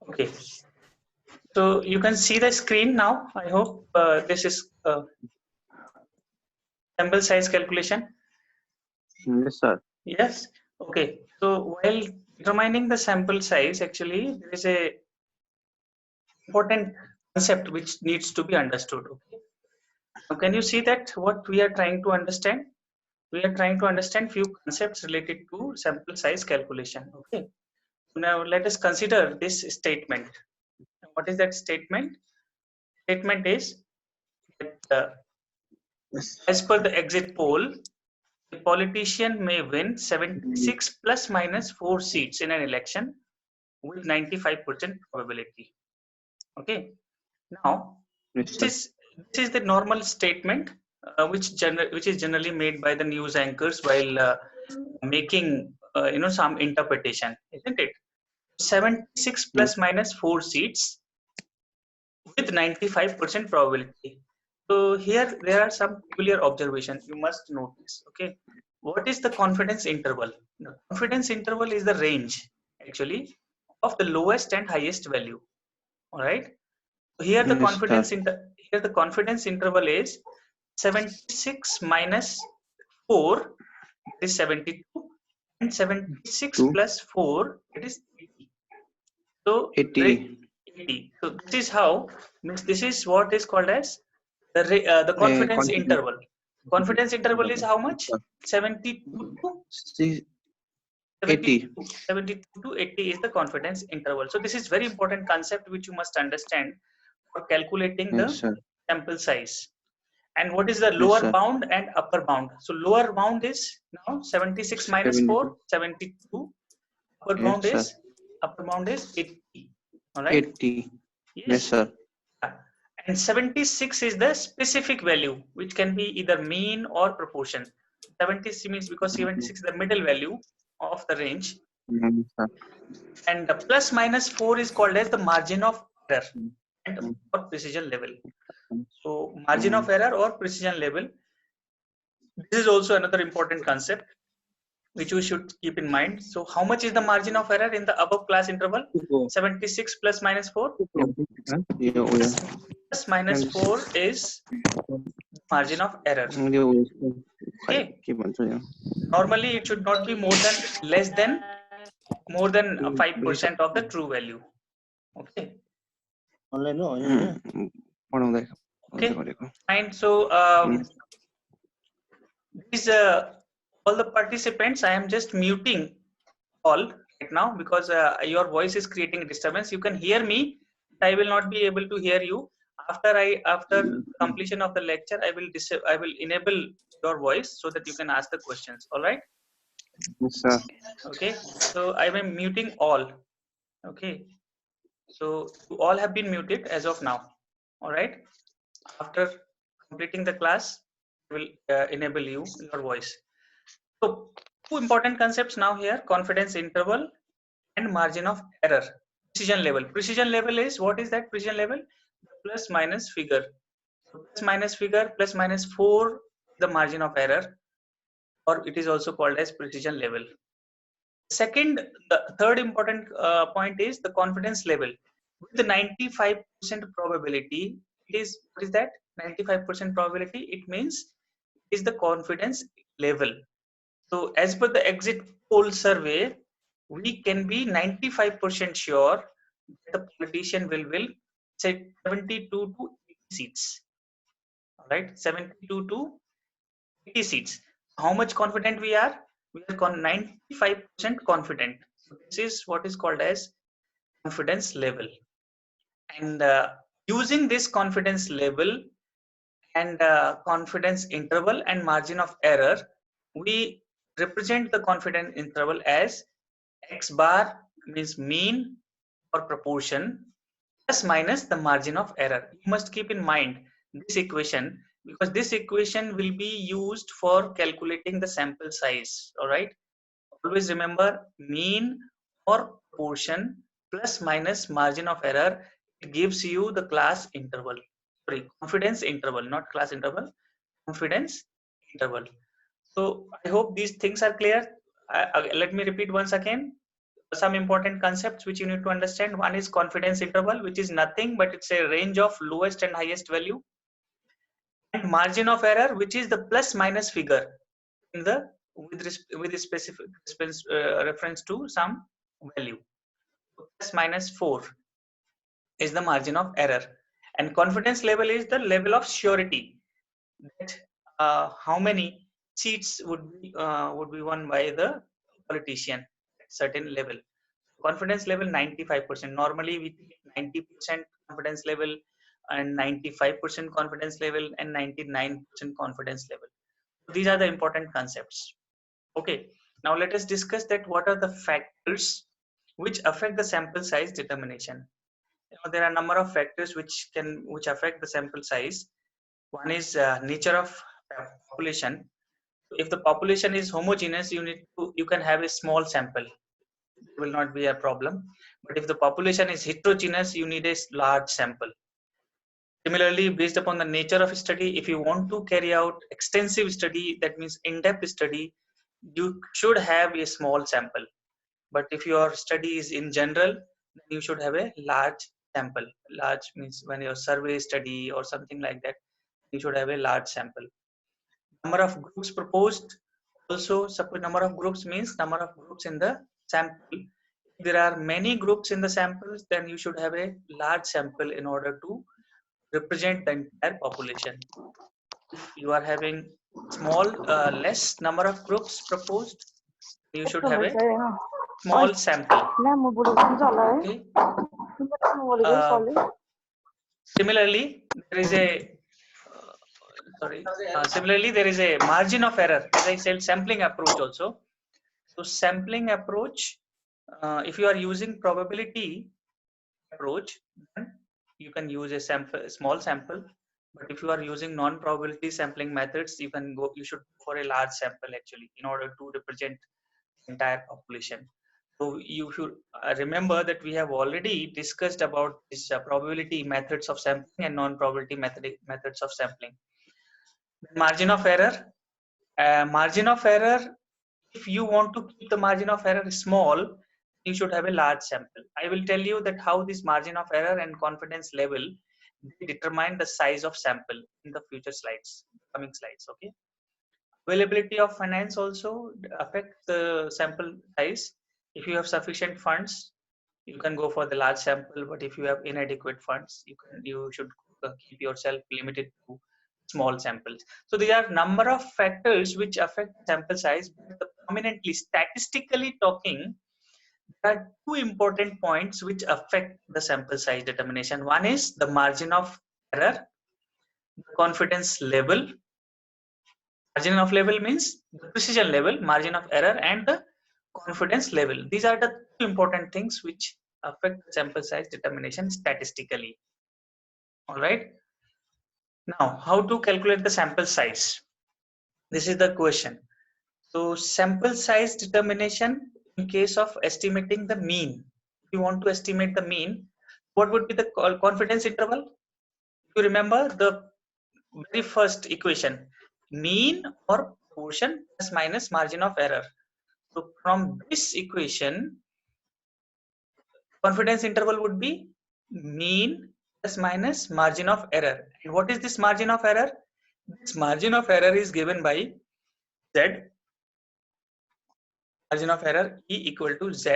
Okay, so you can see the screen now. I hope this is sample size calculation. Yes, sir. Yes. Okay. So while determining the sample size, actually there is a important concept which needs to be understood. Okay. Now, can you see that what we are trying to understand? We are trying to understand few concepts related to sample size calculation. Okay. Now let us consider this statement. What is that statement? Statement is that Yes. as per the exit poll, a politician may win 76 plus minus 4 seats in an election with 95% probability. Okay. Now, Yes, this sir. is this is the normal statement which is generally made by the news anchors while making some interpretation, isn't it? 76 Yes. plus minus 4 seats with 95% probability. So here there are some peculiar observations you must notice. Okay, what is the confidence interval? The confidence interval is the range actually of the lowest and highest value. All right. Here the Yes, sir. confidence interval is 76 minus 4, that is 72, and 76 Two plus 4, it is 80. So 80. 80. So this is how, means this is what is called as the confidence Confidence. interval. Confidence interval is how Yes, much? sir. 72 to See, 80. 72. 72 to 80 is the confidence interval. So this is very important concept which you must understand for calculating Yes, the sir. sample size. And what is the Yes, lower sir. bound and upper bound? So lower bound is now 76 minus 4, 72. 72. Upper Yes, bound sir. is 80. All right. 80. Yes, Yes. sir. And 76 is the specific value, which can be either mean or proportion. 76 means because 76 is the middle value of the range. Yes, sir. And the plus minus 4 is called as the margin of error and or precision level. So margin of error or precision level. This is also another important concept which we should keep in mind. So how much is the margin of error in the above class interval? 76 plus minus 4. Yeah, Plus minus 4 is margin of error. Okay. Normally it should not be less than more than 5% of the true value. Okay. Okay. Fine. So these all the participants, I am just muting all right now because your voice is creating a disturbance. You can hear me, I will not be able to hear you. After completion of the lecture, I will enable your voice so that you can ask the questions. All right. Yes, sir. Okay. So I am muting all. Okay. So you all have been muted as of now. All right. After completing the class, I will enable your voice. So two important concepts now here: confidence interval and margin of error. Precision level. Precision level is, what is that precision level? Plus minus figure. So plus minus figure, plus minus 4, the margin of error, or it is also called as precision level. Second, the third important point is the confidence level. With the 95% probability, what is that? 95% probability, it means is the confidence level. So as per the exit poll survey, we can be 95% sure that the politician will say 72 to 80 seats. All right, 72 to 80 seats. How much confident we are? We are 95% confident. So this is what is called as confidence level. And using this confidence level and confidence interval and margin of error, we represent the confidence interval as x bar, means mean or proportion, plus minus the margin of error. You must keep in mind this equation because this equation will be used for calculating the sample size. All right. Always remember mean or proportion plus minus margin of error. It gives you the class interval. Sorry, confidence interval, not class interval. Confidence interval. So I hope these things are clear. Let me repeat once again. some important concepts which you need to understand. One is confidence interval, which is nothing but it's a range of lowest and highest value, and margin of error, which is the plus minus figure in the with a specific reference to some value. Plus minus 4 is the margin of error, and confidence level is the level of surety that how many seats would be won by the politician at certain level. Confidence level 95%. Normally we take 90% confidence level and 95% confidence level and 99% confidence level. These are the important concepts. Okay, now let us discuss that what are the factors which affect the sample size determination. There are a number of factors which affect the sample size. One is nature of population. If the population is homogeneous, you can have a small sample. It will not be a problem. But if the population is heterogeneous, you need a large sample. Similarly, based upon the nature of study, if you want to carry out extensive study, that means in-depth study, you should have a small sample. But if your study is in general, then you should have a large sample. Large means when your survey study or something like that, you should have a large sample. Number of groups proposed, also suppose number of groups means number of groups in the sample. If there are many groups in the samples, then you should have a large sample in order to represent the entire population. If you are having small less number of groups proposed, you should have a small sample. Okay. Similarly, there is a similarly there is a margin of error. As I said, sampling approach also. So sampling approach, if you are using probability approach, then you can use a small sample. But if you are using non-probability sampling methods, you should go for a large sample actually in order to represent the entire population. So you should remember that we have already discussed about this probability methods of sampling and non-probability methods of sampling. Margin of error. Margin of error, if you want to keep the margin of error small, you should have a large sample. I will tell you that how this margin of error and confidence level determine the size of sample in the future slides, coming slides. Okay. Availability of finance also affect the sample size. If you have sufficient funds, you can go for the large sample. But if you have inadequate funds, you should keep yourself limited to small samples. So there are number of factors which affect sample size, but prominently statistically talking, there are two important points which affect the sample size determination. One is the margin of error, the confidence level. Margin of level means the precision level, margin of error, and the confidence level. These are the two important things which affect the sample size determination statistically. All right. Now, how to calculate the sample size? This is the question. So, sample size determination in case of estimating the mean. If you want to estimate the mean, what would be the confidence interval? You remember the very first equation, mean or proportion plus minus margin of error. So, from this equation, confidence interval would be mean plus minus margin of error. And what is this margin of error? This margin of error is given by Z, margin of error E equal to Z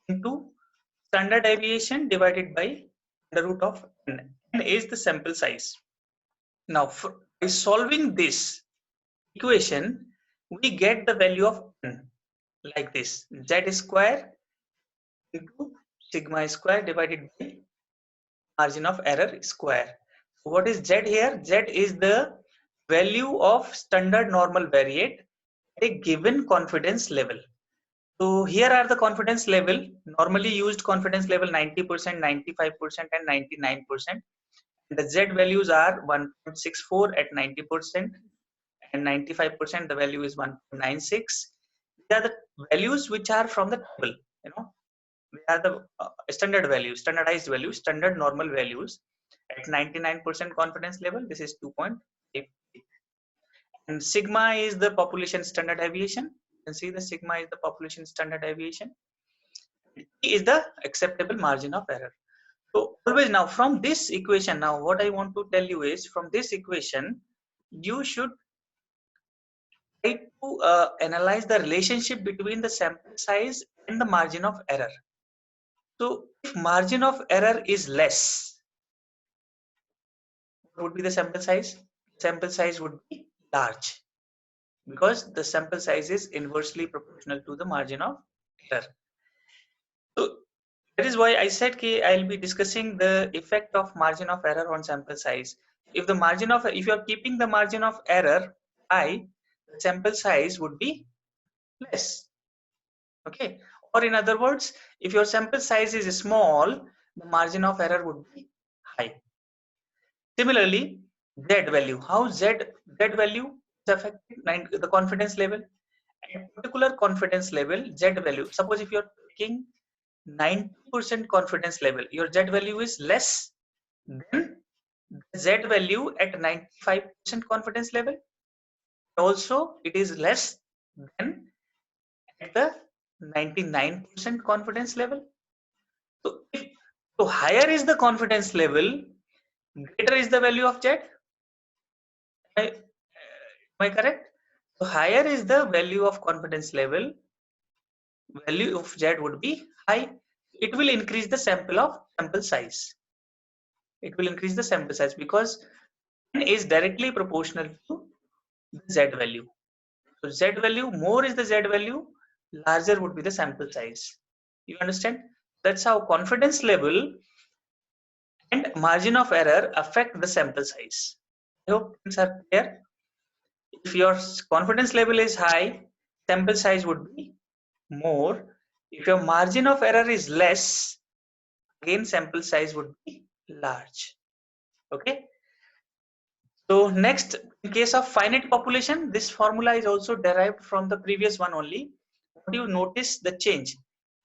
into standard deviation divided by the root of n. N is the sample size. Now, by solving this equation, we get the value of n like this: Z square into sigma square divided by margin of error square. So what is Z here? Z is the value of standard normal variate at a given confidence level. So here are the confidence level, normally used confidence level 90%, 95% and 99%. And the Z values are 1.64 at 90% and 95% the value is 1.96. These are the values which are from the table, they are the standard values, standardized values, standard normal values. At 99% confidence level, this is 2.5. And sigma is the population standard deviation. You can see the sigma is the population standard deviation. T is the acceptable margin of error. So always now from this equation, now what I want to tell you is from this equation, you should try to analyze the relationship between the sample size and the margin of error. So if margin of error is less, what would be the sample size? Sample size would be large because the sample size is inversely proportional to the margin of error. So that is why I said I'll be discussing the effect of margin of error on sample size. If you are keeping the margin of error high, the sample size would be less. Okay. Or in other words, if your sample size is small, the margin of error would be high. Similarly, Z value. How Z value is affecting the confidence level? At particular confidence level, Z value. Suppose if you're taking 90% confidence level, your Z value is less than the Z value at 95% confidence level. Also, it is less than at the 99% confidence level. So higher is the confidence level, greater is the value of Z. Am I correct? So higher is the value of confidence level, value of Z would be high. It will increase the sample size. It will increase the sample size because n is directly proportional to the Z value. So Z value, more is the Z value, larger would be the sample size. You understand? That's how confidence level and margin of error affect the sample size. I hope things are clear. If your confidence level is high, sample size would be more. If your margin of error is less, again sample size would be large. Okay. So next, in case of finite population, this formula is also derived from the previous one only. What do you notice the change?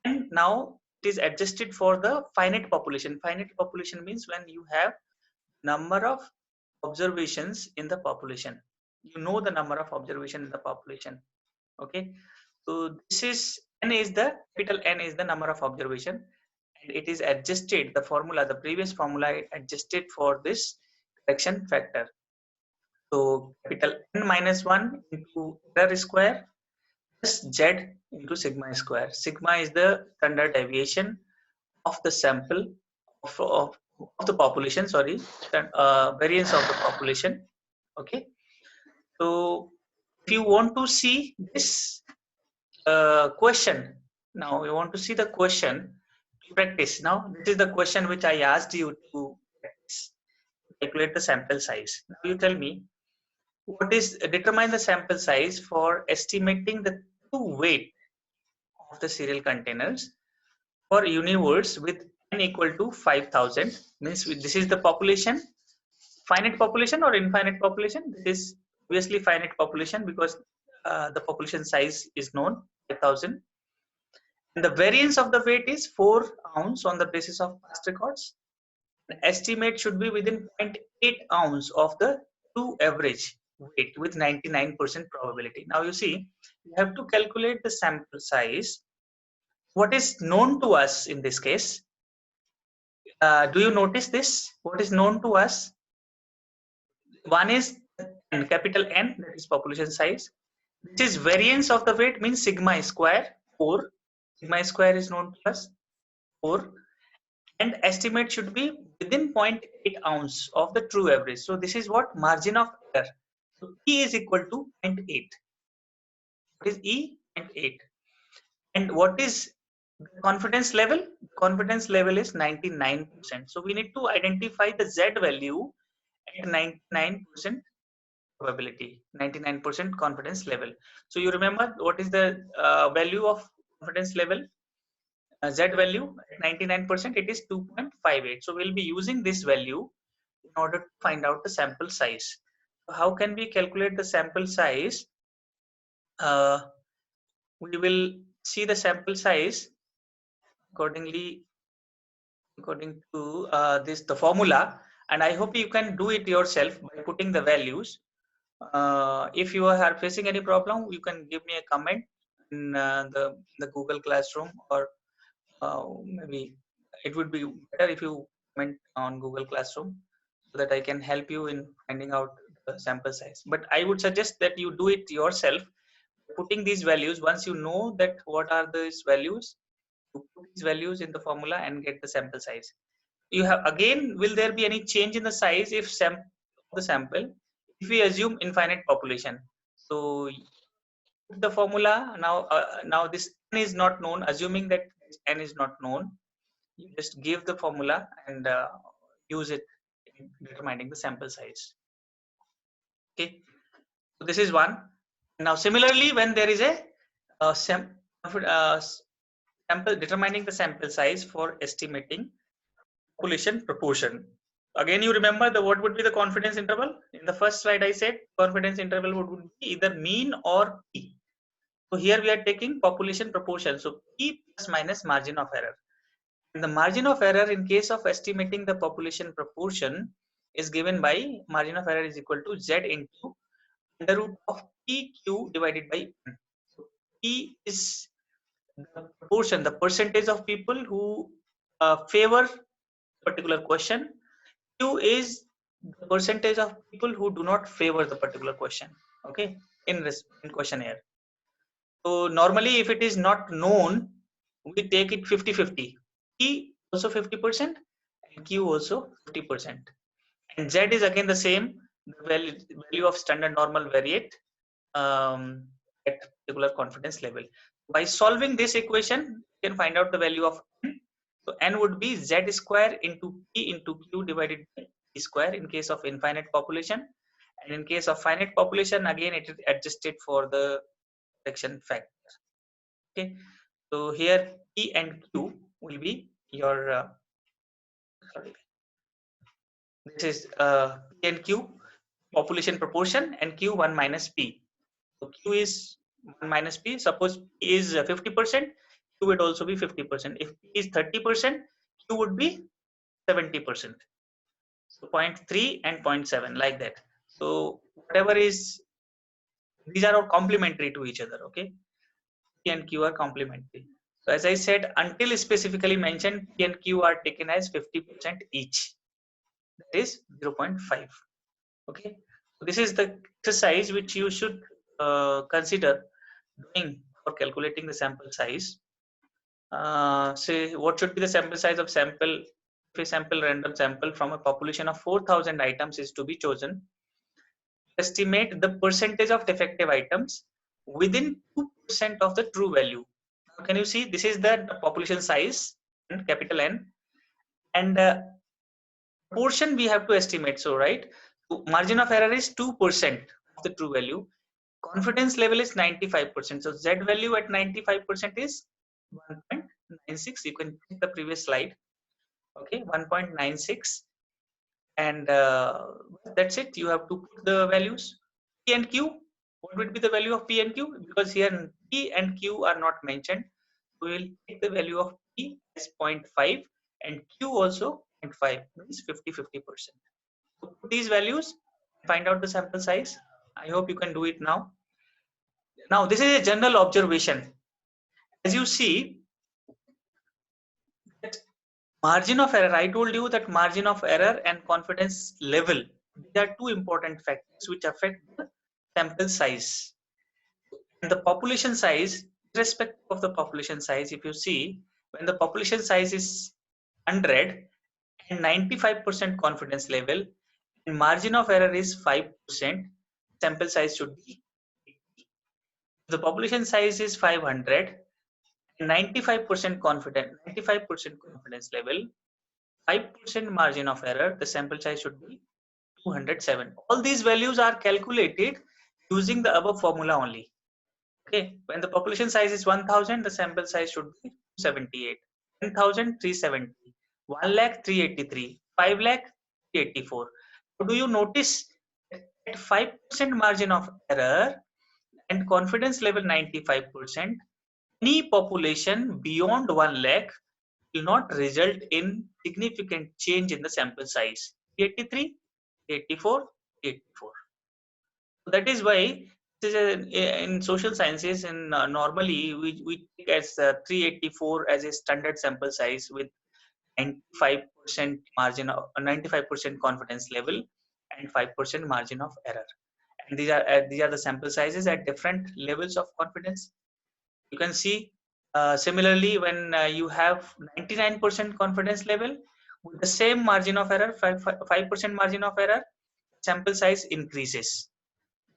And now it is adjusted for the finite population. Finite population means when you have number of observations in the population. You know the number of observation in the population. Okay. So this is n is the capital N is the number of observation, and it is adjusted. The formula, the previous formula, adjusted for this correction factor. So capital N minus 1 into error square plus Z into sigma square. Sigma is the standard deviation of the sample of the population, sorry, variance of the population. Okay. So if you want to see this question, now you want to see the question to practice. Now this is the question which I asked you to practice. Calculate the sample size. Now you tell me what is determine the sample size for estimating the true weight of the cereal containers for universe with n equal to 5,000. Means this is the population, finite population or infinite population. This is obviously finite population because the population size is known, 5,000. And the variance of the weight is 4 ounce on the basis of past records. The estimate should be within 0.8 ounce of the true average weight with 99% probability. Now you see, you have to calculate the sample size. What is known to us in this case? Do you notice this? What is known to us? One is N, capital N, that is population size. This is variance of the weight, means sigma square, 4. Sigma square is known to us, 4. And estimate should be within 0.8 ounce of the true average. So this is what margin of error. So E is equal to 0.8. What is E? 0.8. And what is the confidence level? Confidence level is 99%. So we need to identify the Z value at 99% probability, 99% confidence level. So you remember what is the value of confidence level? Z value at 99%, it is 2.58. So we'll be using this value in order to find out the sample size. So how can we calculate the sample size? We will see the sample size according to the formula, and I hope you can do it yourself by putting the values. If you are facing any problem, you can give me a comment in the Google Classroom or maybe it would be better if you comment on Google Classroom so that I can help you in finding out the sample size. But I would suggest that you do it yourself, putting these values. Once you know that what are these values, you put these values in the formula and get the sample size. You have again, will there be any change in the size if the sample, if we assume infinite population? So the formula now, now this n is not known. Assuming that this n is not known, you just give the formula and use it in determining the sample size. Okay, so this is one. Now similarly, when there is a sample, determining the sample size for estimating population proportion. Again, you remember the what would be the confidence interval? In the first slide I said confidence interval would be either mean or p. So here we are taking population proportion, so p plus minus margin of error. And the margin of error in case of estimating the population proportion is given by margin of error is equal to z into under root of pq divided by n. So p is the proportion, the percentage of people who favor particular question. Q is the percentage of people who do not favor the particular question. Okay, in questionnaire. So normally if it is not known, we take it 50-50. P also 50% and Q also 50%. And Z is again the same, the value of standard normal variate at particular confidence level. By solving this equation, you can find out the value of n. So n would be Z square into P into Q divided by P square in case of infinite population. And in case of finite population, again it is adjusted for the correction factor. Okay, so here P and Q will be your sorry, this is P and Q population proportion, and Q 1 minus P. So Q is 1 minus P. Suppose P is 50%, Q would also be 50%. If P is 30%, Q would be 70%. So 0.3 and 0.7 like that. So whatever is, these are all complementary to each other. Okay, P and Q are complementary. So as I said, until specifically mentioned, P and Q are taken as 50% each. That is 0.5. Okay, so this is the exercise which you should consider doing for calculating the sample size. Say what should be the sample size of sample if a sample random sample from a population of 4,000 items is to be chosen. Estimate the percentage of defective items within 2% of the true value. Now can you see this is the population size in capital N, and proportion we have to estimate. So right, so margin of error is 2% of the true value. Confidence level is 95%. So Z value at 95% is 1.96. You can check the previous slide. Okay, 1.96, and that's it. You have to put the values P and Q. What would be the value of P and Q? Because here P and Q are not mentioned, we will take the value of P as 0.5 and Q also 0.5, means 50-50%. So put these values, find out the sample size. I hope you can do it now. Now this is a general observation. As you see, that margin of error, I told you that margin of error and confidence level, these are two important factors which affect the sample size. And the population size, irrespective of the population size, if you see, when the population size is 100 and 95% confidence level and margin of error is 5%, sample size should be 80. The population size is 500 and 95% confidence level, 5% margin of error, the sample size should be 207. All these values are calculated using the above formula only. Okay, when the population size is 1000, the sample size should be 278, 10,000 370, 1 lakh 383, 5 lakh 384. So do you notice at 5% margin of error and confidence level 95%, any population beyond 1 lakh will not result in significant change in the sample size. 83, 84, 84. So that is why this is in social sciences, and normally we take as 384 as a standard sample size with 95% margin of 95% confidence level and 5% margin of error. And these are the sample sizes at different levels of confidence. You can see similarly when you have 99% confidence level with the same margin of error, 5% margin of error, sample size increases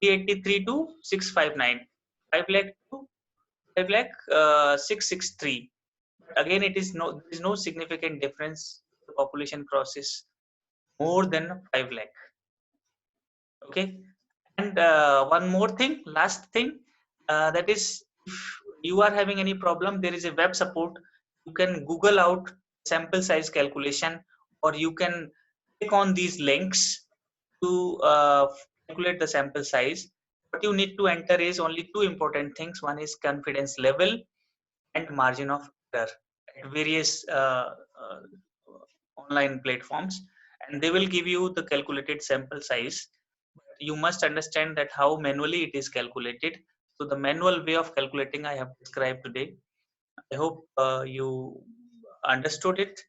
383 to 659, 5 lakh to 5 lakh 663. But again, there is no significant difference. The population crosses more than 5 lakh. Okay, and one more thing, last thing, that is, if you are having any problem, there is a web support. You can Google out sample size calculation, or you can click on these links to calculate the sample size. What you need to enter is only two important things. One is confidence level and margin of error at various online platforms, and they will give you the calculated sample size. You must understand that how manually it is calculated. So the manual way of calculating I have described today. I hope you understood it,